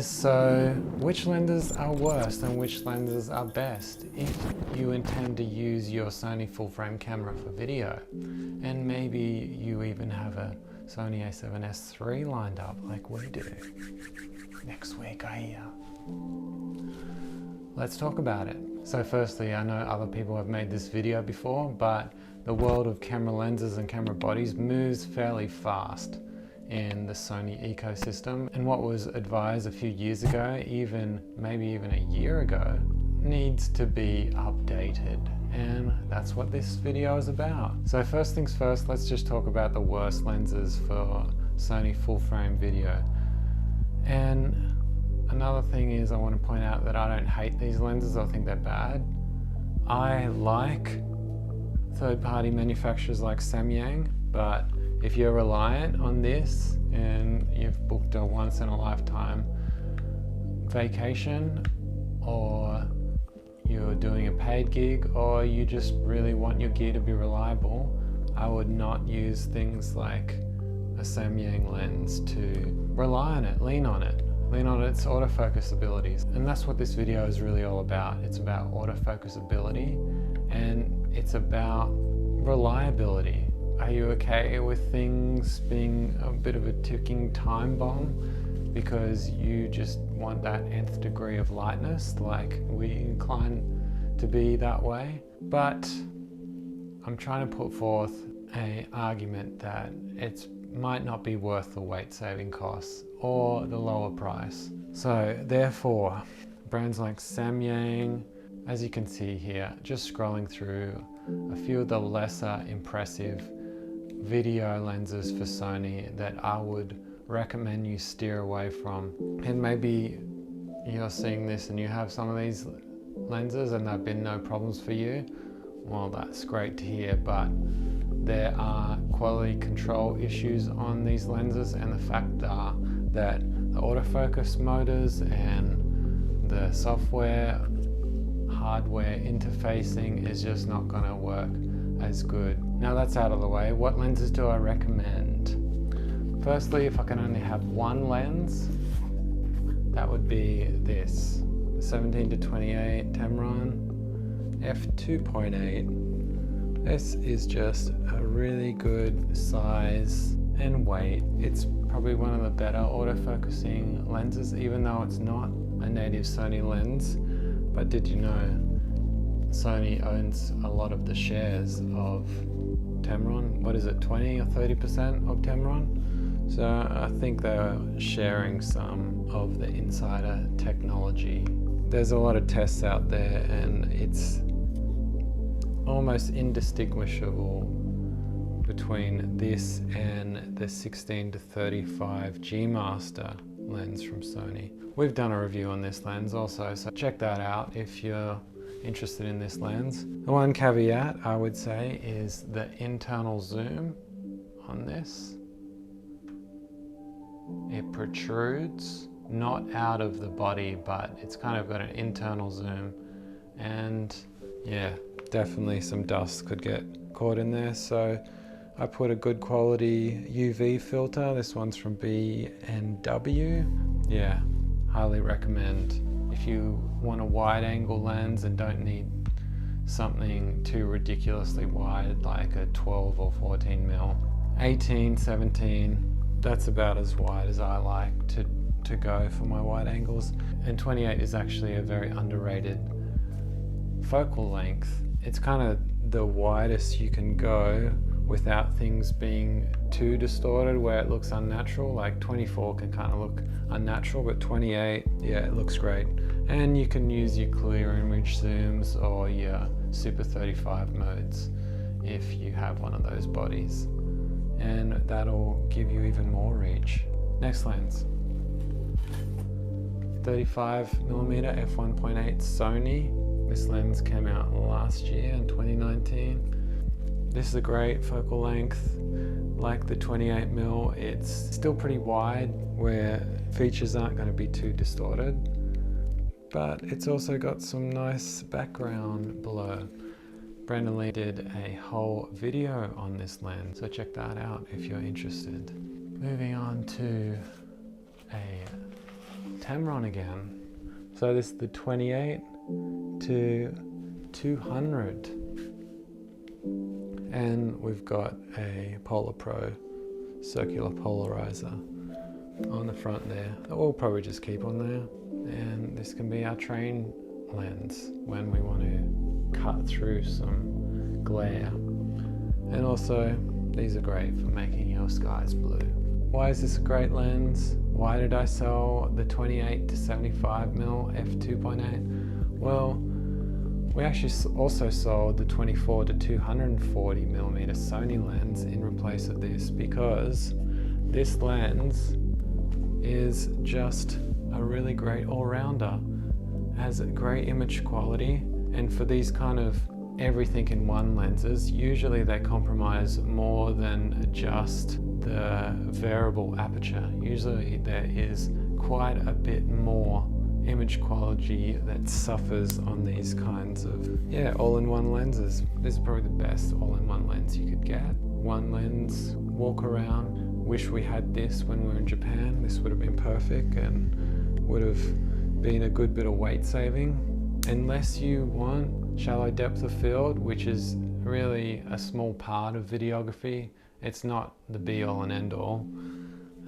So, which lenses are worst and which lenses are best if you intend to use your Sony full frame camera for video? And maybe you even have a Sony a7S III lined up like we do. Next week, I hear. Let's talk about it. So firstly, I know other people have made this video before, but the world of camera lenses and camera bodies moves fairly fast in the Sony ecosystem, and what was advised a few years ago, maybe even a year ago, needs to be updated, and that's what this video is about. So first things first, let's just talk about the worst lenses for Sony full frame video. And another thing is, I want to point out that I don't hate these lenses, I think they're bad. I like third-party manufacturers like Samyang, but if you're reliant on this and you've booked a once-in-a-lifetime vacation, or you're doing a paid gig, or you just really want your gear to be reliable, I would not use things like a Samyang lens to rely on it, lean on its autofocus abilities. And that's what this video is really all about. It's about autofocus ability, and it's about reliability. Are you okay with things being a bit of a ticking time bomb because you just want that nth degree of lightness, like we incline to be that way? But I'm trying to put forth an argument that it might not be worth the weight saving costs or the lower price. So therefore, brands like Samyang, as you can see here, just scrolling through a few of the lesser impressive video lenses for Sony that I would recommend you steer away from. And maybe you're seeing this and you have some of these lenses and there have been no problems for you. Well, that's great to hear, but there are quality control issues on these lenses, and the fact are that the autofocus motors and the software hardware interfacing is just not going to work as good. Now that's out of the way, what lenses do I recommend? Firstly, if I can only have one lens, that would be this, the 17-28 Tamron f2.8. This is just a really good size and weight. It's probably one of the better autofocusing lenses, even though it's not a native Sony lens. But did you know Sony owns a lot of the shares of Tamron? What is it, 20 or 30% of Tamron? So I think they're sharing some of the insider technology. There's a lot of tests out there, and it's almost indistinguishable between this and the 16-35 G Master lens from Sony. We've done a review on this lens also, so check that out if you're interested in this lens. The one caveat I would say is the internal zoom on this. It protrudes, not out of the body, but it's kind of got an internal zoom, and yeah, definitely some dust could get caught in there. So I put a good quality UV filter. This one's from B&W. Yeah, highly recommend. If you want a wide angle lens and don't need something too ridiculously wide, like a 12 or 14 mil. 18, 17, that's about as wide as I like to go for my wide angles. And 28 is actually a very underrated focal length. It's kind of the widest you can go without things being too distorted where it looks unnatural. Like 24 can kind of look unnatural, but 28, yeah, it looks great. And you can use your clear image zooms or your Super 35 modes if you have one of those bodies, and that'll give you even more reach. Next lens, 35mm f1.8 Sony. This lens came out last year in 2019. This is a great focal length. Like the 28mm, it's still pretty wide where features aren't going to be too distorted, but it's also got some nice background blur. Brandon Lee did a whole video on this lens, so check that out if you're interested. Moving on to a Tamron again. So this is the 28 to 200. And we've got a Polar Pro circular polarizer on the front there that we'll probably just keep on there. And this can be our train lens when we want to cut through some glare. And also, these are great for making your skies blue. Why is this a great lens? Why did I sell the 28 to 75mm f2.8? Well, we actually also sold the 24 to 240mm Sony lens in replace of this, because this lens is just a really great all-rounder. Has a great image quality, and for these kind of everything in one lenses, usually they compromise more than just the variable aperture. Usually there is quite a bit more image quality that suffers on these kinds of all-in-one lenses. This is probably the best all-in-one lens you could get. One lens, walk around, wish we had this when we were in Japan. This would have been perfect and would have been a good bit of weight saving. Unless you want shallow depth of field, which is really a small part of videography. It's not the be-all and end-all,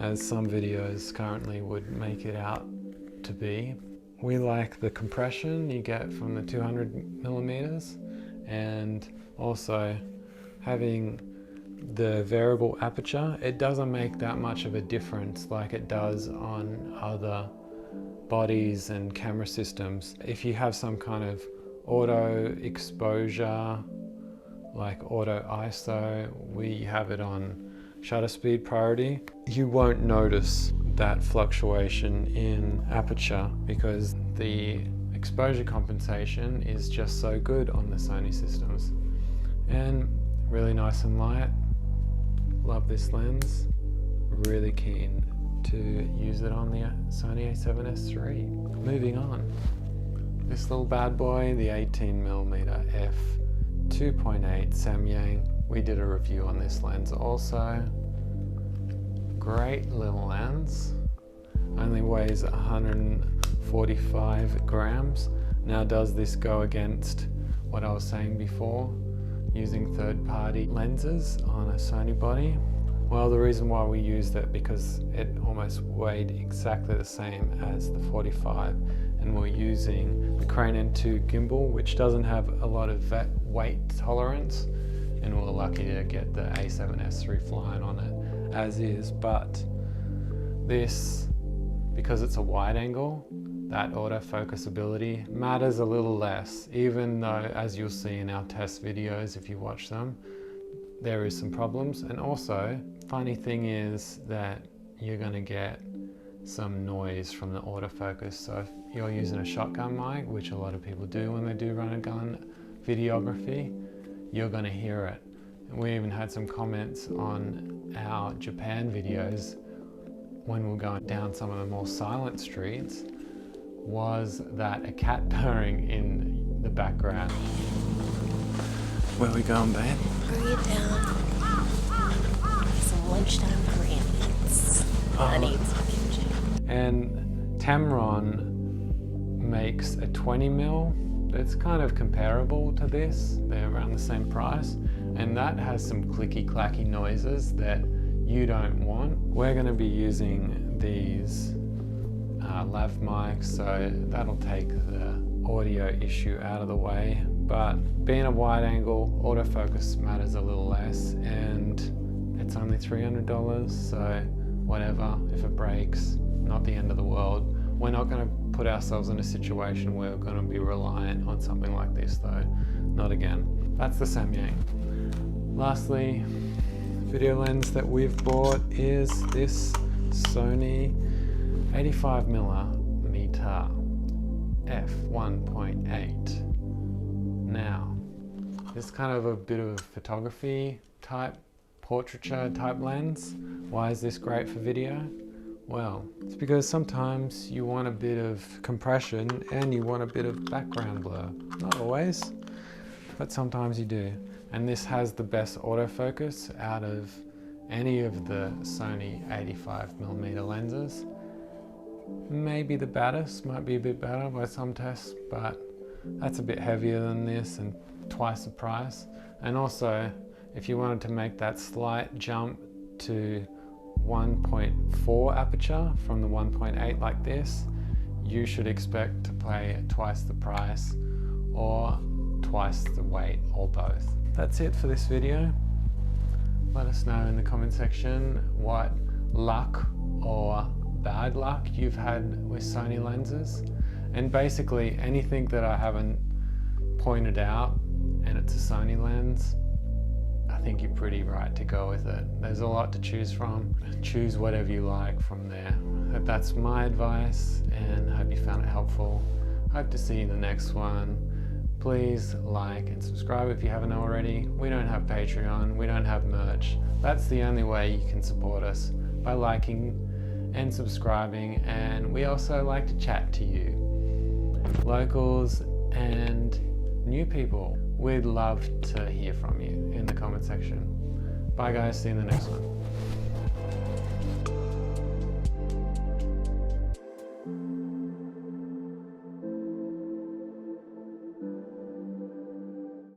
as some videos currently would make it out to be. We like the compression you get from the 200mm, and also having the variable aperture. It doesn't make that much of a difference like it does on other bodies and camera systems. If you have some kind of auto exposure, like auto ISO, we have it on shutter speed priority, you won't notice that fluctuation in aperture because the exposure compensation is just so good on the Sony systems. And really nice and light. Love this lens. Really keen to use it on the Sony a7S III. Moving on. This little bad boy, the 18mm f2.8 Samyang. We did a review on this lens also. Great little lens. Only weighs 145 grams. Now, does this go against what I was saying before, using third-party lenses on a Sony body? Well, the reason why we used it because it almost weighed exactly the same as the 45, and we're using the Crane N2 gimbal, which doesn't have a lot of weight tolerance, and we're lucky to get the a7S III flying on it as is. But this, because it's a wide angle, that autofocus ability matters a little less, even though, as you'll see in our test videos if you watch them, there is some problems. And also, funny thing is that you're going to get some noise from the autofocus. So if you're using a shotgun mic, which a lot of people do when they do run and gun videography, you're going to hear it. And we even had some comments on our Japan videos when we're going down some of the more silent streets, was that a cat purring in the background. Where are we going, babe? Hurry it down. Some lunchtime Korean eats. I need some kimchi. And Tamron makes a 20mm that's kind of comparable to this. They're around the same price, and that has some clicky clacky noises that you don't want. We're going to be using these lav mics, so that'll take the audio issue out of the way. But being a wide angle, autofocus matters a little less, and it's only $300, so whatever, if it breaks, not the end of the world. We're not going to put ourselves in a situation where we're going to be reliant on something like this though, not again. That's the Samyang. Lastly, video lens that we've bought is this Sony 85mm f1.8. Now, this is kind of a bit of a photography type, portraiture type lens. Why is this great for video? Well, it's because sometimes you want a bit of compression and you want a bit of background blur. Not always, but sometimes you do. And this has the best autofocus out of any of the Sony 85mm lenses. maybe the baddest, might be a bit better by some tests, but that's a bit heavier than this and twice the price. And also, if you wanted to make that slight jump to 1.4 aperture from the 1.8 like this, you should expect to pay twice the price or twice the weight, or both. That's it for this video. Let us know in the comment section what luck or bad luck you've had with Sony lenses, and basically anything that I haven't pointed out and it's a Sony lens, I think you're pretty right to go with it. There's a lot to choose from. Choose whatever you like from there. That's my advice, and I hope you found it helpful. Hope to see you in the next one. Please like and subscribe if you haven't already. We don't have Patreon, we don't have merch. That's the only way you can support us, by liking and subscribing, and we also like to chat to you, locals and new people. We'd love to hear from you in the comment section. Bye guys, see you in the next one.